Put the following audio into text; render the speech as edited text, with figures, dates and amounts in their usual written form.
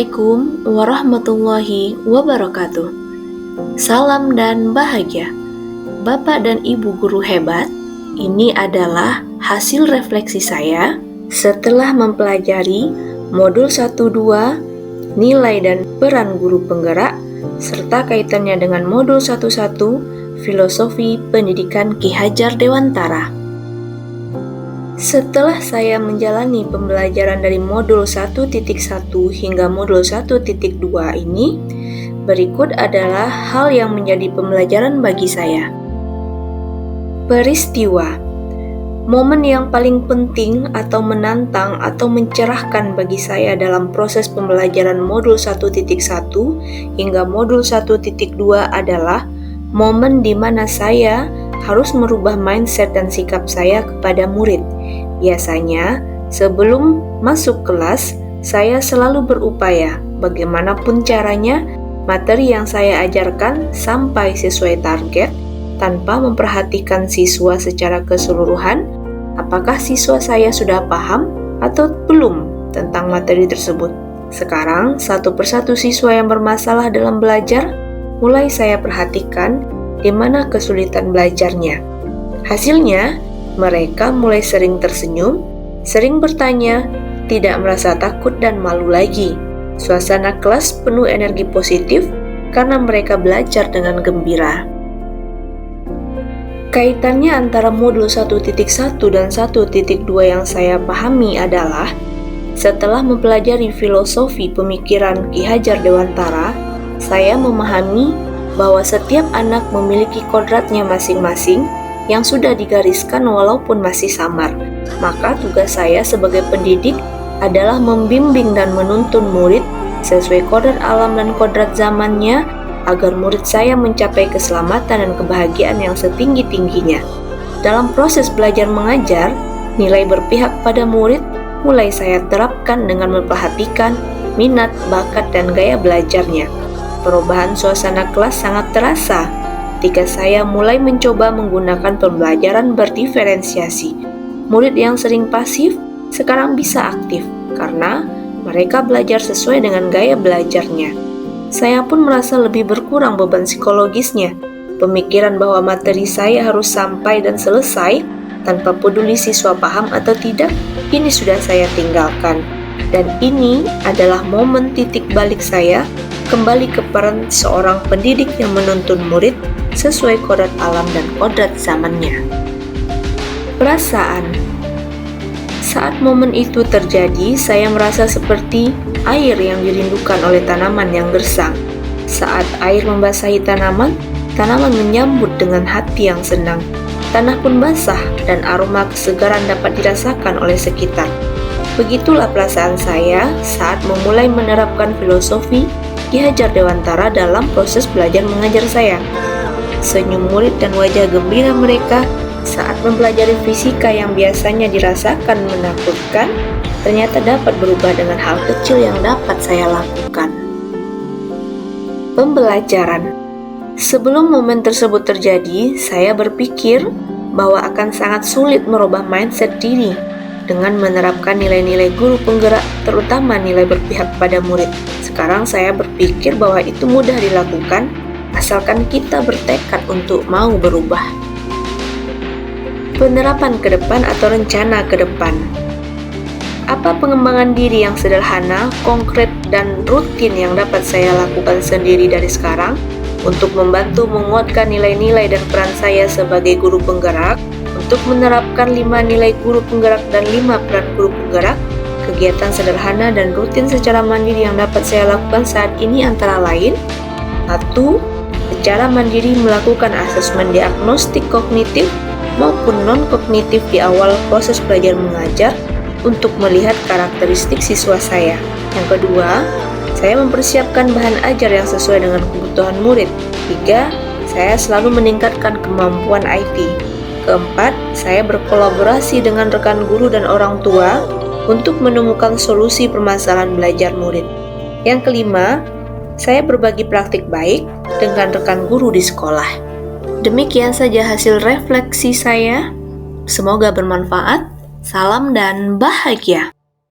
Assalamualaikum warahmatullahi wabarakatuh. Salam dan bahagia. Bapak dan Ibu guru hebat, ini adalah hasil refleksi saya setelah mempelajari modul 1-2, nilai dan peran guru penggerak, serta kaitannya dengan modul 1-1, filosofi pendidikan Ki Hajar Dewantara. Setelah saya menjalani pembelajaran dari modul 1.1 hingga modul 1.2 ini, berikut adalah hal yang menjadi pembelajaran bagi saya. Peristiwa, momen yang paling penting atau menantang atau mencerahkan bagi saya dalam proses pembelajaran modul 1.1 hingga modul 1.2 adalah momen di mana saya harus merubah mindset dan sikap saya kepada murid. Biasanya, sebelum masuk kelas, saya selalu berupaya bagaimanapun caranya materi yang saya ajarkan sampai sesuai target tanpa memperhatikan siswa secara keseluruhan, apakah siswa saya sudah paham atau belum tentang materi tersebut. Sekarang, satu persatu siswa yang bermasalah dalam belajar, mulai saya perhatikan di mana kesulitan belajarnya. Hasilnya, mereka mulai sering tersenyum, sering bertanya, tidak merasa takut dan malu lagi. Suasana kelas penuh energi positif karena mereka belajar dengan gembira. Kaitannya antara modul 1.1 dan 1.2 yang saya pahami adalah, setelah mempelajari filosofi pemikiran Ki Hajar Dewantara, saya memahami bahwa setiap anak memiliki kodratnya masing-masing yang sudah digariskan walaupun masih samar. Maka tugas saya sebagai pendidik adalah membimbing dan menuntun murid sesuai kodrat alam dan kodrat zamannya agar murid saya mencapai keselamatan dan kebahagiaan yang setinggi-tingginya. Dalam proses belajar mengajar, nilai berpihak pada murid mulai saya terapkan dengan memperhatikan minat, bakat, dan gaya belajarnya. Perubahan suasana kelas sangat terasa ketika saya mulai mencoba menggunakan pembelajaran berdiferensiasi. Murid yang sering pasif sekarang bisa aktif karena mereka belajar sesuai dengan gaya belajarnya. Saya pun merasa lebih berkurang beban psikologisnya. Pemikiran bahwa materi saya harus sampai dan selesai tanpa peduli siswa paham atau tidak, ini sudah saya tinggalkan. Dan ini adalah momen titik balik saya kembali ke peran seorang pendidik yang menuntun murid sesuai kodrat alam dan kodrat zamannya. Perasaan. Saat momen itu terjadi, saya merasa seperti air yang dirindukan oleh tanaman yang gersang. Saat air membasahi tanaman, tanaman menyambut dengan hati yang senang. Tanah pun basah dan aroma kesegaran dapat dirasakan oleh sekitar. Begitulah perasaan saya saat memulai menerapkan filosofi Ki Hajar Dewantara dalam proses belajar mengajar saya. Senyum murid dan wajah gembira mereka saat mempelajari fisika yang biasanya dirasakan menakutkan, ternyata dapat berubah dengan hal kecil yang dapat saya lakukan. Pembelajaran. Sebelum momen tersebut terjadi, saya berpikir bahwa akan sangat sulit merubah mindset diri dengan menerapkan nilai-nilai guru penggerak, terutama nilai berpihak pada murid. Sekarang saya berpikir bahwa itu mudah dilakukan, asalkan kita bertekad untuk mau berubah. Penerapan ke depan atau rencana ke depan. Apa pengembangan diri yang sederhana, konkret, dan rutin yang dapat saya lakukan sendiri dari sekarang untuk membantu menguatkan nilai-nilai dan peran saya sebagai guru penggerak? Untuk menerapkan 5 nilai guru penggerak dan 5 peran guru penggerak, kegiatan sederhana dan rutin secara mandiri yang dapat saya lakukan saat ini antara lain: 1. Secara mandiri melakukan asesmen diagnostik kognitif maupun non-kognitif di awal proses belajar mengajar untuk melihat karakteristik siswa saya. Yang kedua, saya mempersiapkan bahan ajar yang sesuai dengan kebutuhan murid. 3. Saya selalu meningkatkan kemampuan IT. Keempat, saya berkolaborasi dengan rekan guru dan orang tua untuk menemukan solusi permasalahan belajar murid. Yang kelima, saya berbagi praktik baik dengan rekan guru di sekolah. Demikian saja hasil refleksi saya. Semoga bermanfaat. Salam dan bahagia.